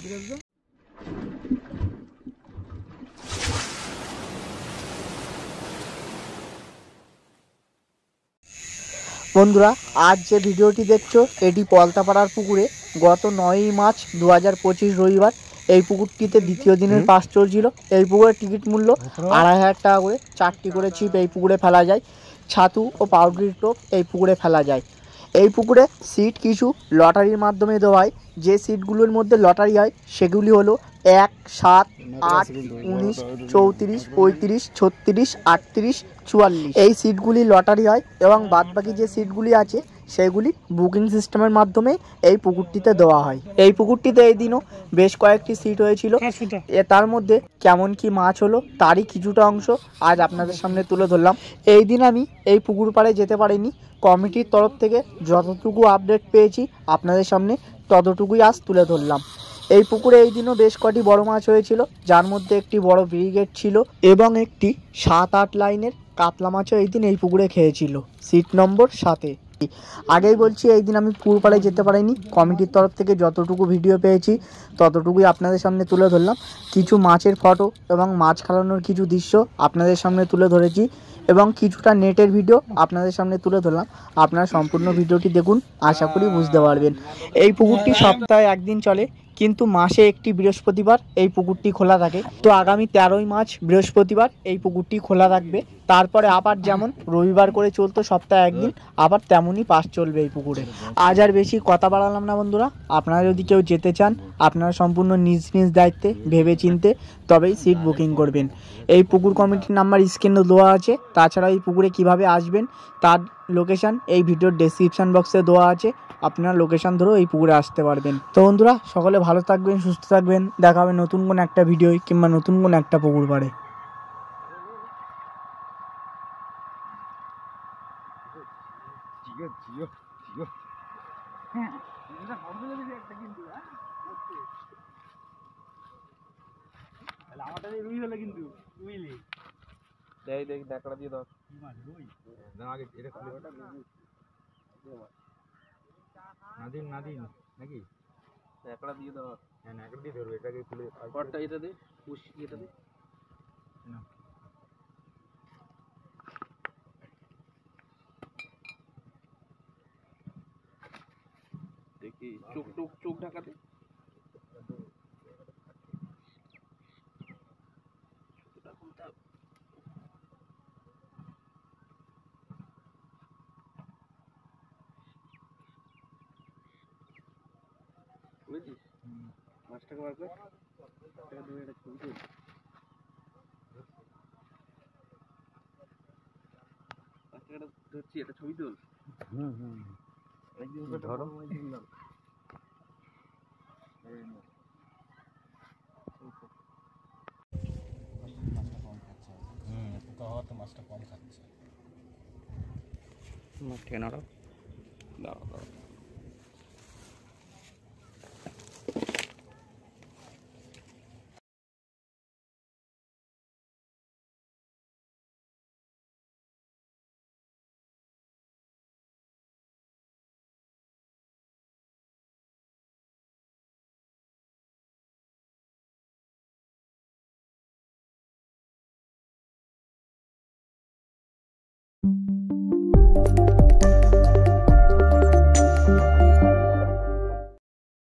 বন্ধুরা, আজ যে ভিডিওটি দেখছো এটি পলতাপাড়ার পুকুরে গত 9ই মার্চ 2025 রবিবার এই পুকুরটিতে দ্বিতীয় দিনের পাস চলছিল। এই পুকুরের টিকিট মূল্য 2500 টাকা করে। 4টি করে ছিপ এই পুকুরে ফেলা যায়। ছাতু ও পাউডারি টোপ এই পুকুরে ফেলা যায়। এই পুকুরে সিট কিছু লটারির মাধ্যমে দেওয়া হয়। যে সিটগুলোর মধ্যে লটারি হয় সেগুলি হলো 1, 7, 8, 19, 34, 35, 36, 38, 44। এই সিটগুলি লটারি হয় এবং বাদবাকি যে সিটগুলি আছে সেগুলি বুকিং সিস্টেমের মাধ্যমে এই পুকুরটিতে দেওয়া হয়। এই পুকুরটিতে এই দিনও বেশ কয়েকটি সিট হয়েছিল। তার মধ্যে কেমন কি মাছ হলো তারই কিছুটা অংশ আজ আপনাদের সামনে তুলে ধরলাম। এই দিন আমি এই পুকুর পাড়ে যেতে পারিনি। কমিটির তরফ থেকে যতটুকু আপডেট পেয়েছি আপনাদের সামনে ততটুকুই আজ তুলে ধরলাম। এই পুকুরে এই দিনও বেশ কটি বড় মাছ হয়েছিল, যার মধ্যে একটি বড় ব্রিগেড ছিল এবং একটি 7-8 লাইনের কাতলা মাছও এই দিন এই পুকুরে খেয়েছিল সিট নম্বর 7-এ। আগেই বলছি এই দিন আমি পুকুর পাড়ে যেতে পারিনি। কমিটির তরফ থেকে যতটুকু ভিডিও পেয়েছি ততটুকুই আপনাদের সামনে তুলে ধরলাম। কিছু মাছের ফটো এবং মাছ খেলানোর কিছু দৃশ্য আপনাদের সামনে তুলে ধরেছি এবং কিছুটা নেটের ভিডিও আপনাদের সামনে তুলে ধরলাম। আপনারা সম্পূর্ণ ভিডিওটি দেখুন, আশা করি বুঝতে পারবেন। এই পুকুরটি সপ্তাহে একদিন চলে, কিন্তু মাসে একটি বৃহস্পতিবার এই পুকুরটি খোলা থাকে। তো আগামী 13ই মার্চ বৃহস্পতিবার এই পুকুরটি খোলা থাকবে। তারপরে আবার যেমন রবিবার করে চলতো সপ্তাহে একদিন, আবার তেমনই পাস চলবে এই পুকুরে। আজ আর বেশি কথা বাড়ালাম না বন্ধুরা। আপনারা যদি কেউ যেতে চান আপনারা সম্পূর্ণ নিজ নিজ দায়িত্বে ভেবে চিনতে তবেই সিট বুকিং করবেন। এই পুকুর কমিটির নাম্বার স্ক্রিনে দেওয়া আছে। তাছাড়া এই পুকুরে কিভাবে আসবেন তার লোকেশন এই ভিডিওর ডেসক্রিপশন বক্সে দেওয়া আছে। আপনারা লোকেশন ধরেও এই পুকুরে আসতে পারবেন। তো বন্ধুরা, সকলে ভালো থাকবেন, সুস্থ থাকবেন। দেখা হবে নতুন কোনো একটা ভিডিও কিংবা নতুন কোনো একটা পুকুর পাড়ে। দেখ দেখড়া দিয়ে দাও নাদিন নাদিন নাকি দেখড়া দিয়ে দাও। হ্যাঁ দেখড়া দিয়ে ধরবে, এটাকে খুলে পটটা এটা দে, পুশ এটা দে না। দেখি চোখ টোক চোখ ঢাকাতে বুঝেছিস। মাছটাকে বার কর, এটা ধরে একটা ছবি তুল। মাছটাকে ধরছি, একটা ছবি তুল। একদিন ধরো মাছটা কম খাচ্ছে। মাছটা নাড়াও, দাঁড়াও দাঁড়াও।